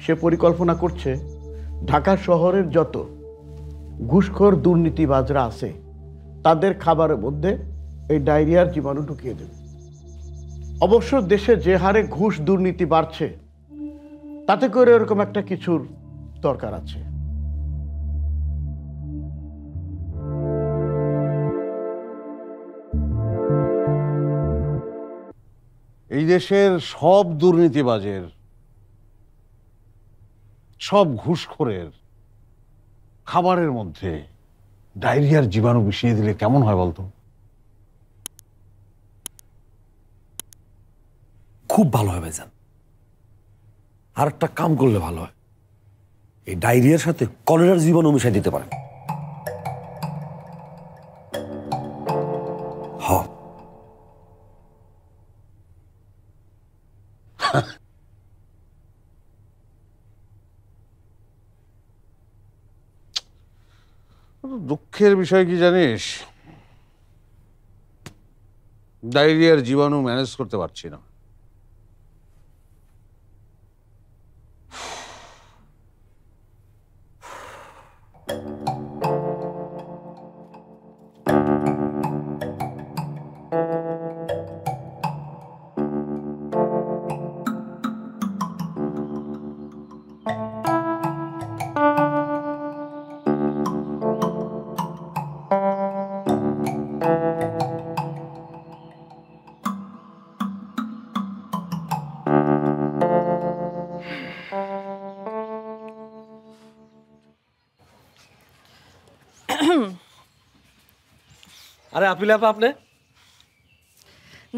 সে পরিকল্পনা করছে ঢাকা শহরের যত ঘুষখোর দুর্নীতিবাজরা আছে তাদের খাবারের মধ্যে এই ডায়রিয়ার জীবাণু ঢুকিয়ে দেবে। অবশ্য দেশে যে হারে ঘুষ দুর্নীতি বাড়ছে তাতে করে এরকম একটা কিছুর দরকার আছে। এই দেশের সব দুর্নীতিবাজের, সব ঘুষখোরের খাবারের মধ্যে ডায়রিয়ার জীবাণু মিশিয়ে দিলে কেমন হয় বলতো? খুব ভালো হয় ভাইজান। আর একটা কাম করলে ভালো হয়, এই ডায়রিয়ার সাথে কলেরার জীবাণু মিশাই দিতে পারেন। দুঃখের বিষয় কি জানিস, ডায়রিয়ার জীবাণু ম্যানেজ করতে পারছি না। আরে আপিল আপা, আপনি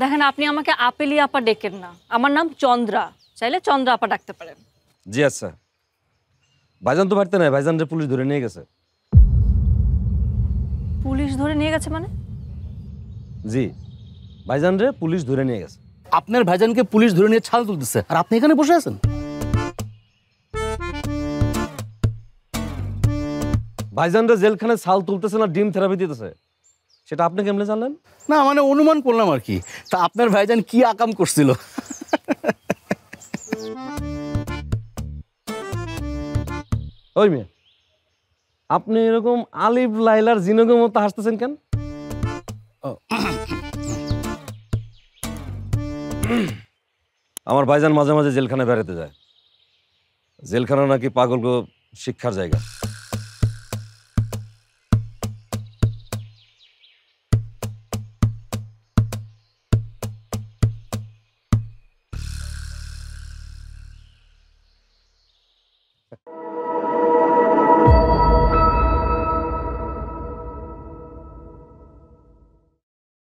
দেখেন, আপনি আমাকে আপেলি আপা ডেকেন না, আমার নাম চন্দ্রা, চাইলে চন্দ্রা আপা ডাকতে পারেন। জি আচ্ছা। ভাইজান তো বাড়িতে নাই, ভাইজান রে পুলিশ ধরে নিয়ে গেছে। পুলিশ ধরে নিয়ে গেছে মানে? জি, ভাইজান রে পুলিশ ধরে নিয়ে গেছে। আপনার ভাইজানকে পুলিশ ধরে নিয়ে ছাল তুলতেছে আর আপনি এখানে বসে আছেন? ভাইজান রে জেলখানায় ছাল তুলতেছে না ডিম থেরাপি দিতেছে, সেটা আপনি কেমনে জানলেন? না মানে অনুমান করলাম আর কি। তা আপনার ভাইজান কি আকাম করছিল? ওই মেয়ে, আপনি এরকম আলিফ লাইলার জিনগের মতো হাসতেছেন কেন? আমার ভাইজান মাঝে মাঝে জেলখানায় বেড়াতে যায়। জেলখানা নাকি পাগলকে শিক্ষার জায়গা।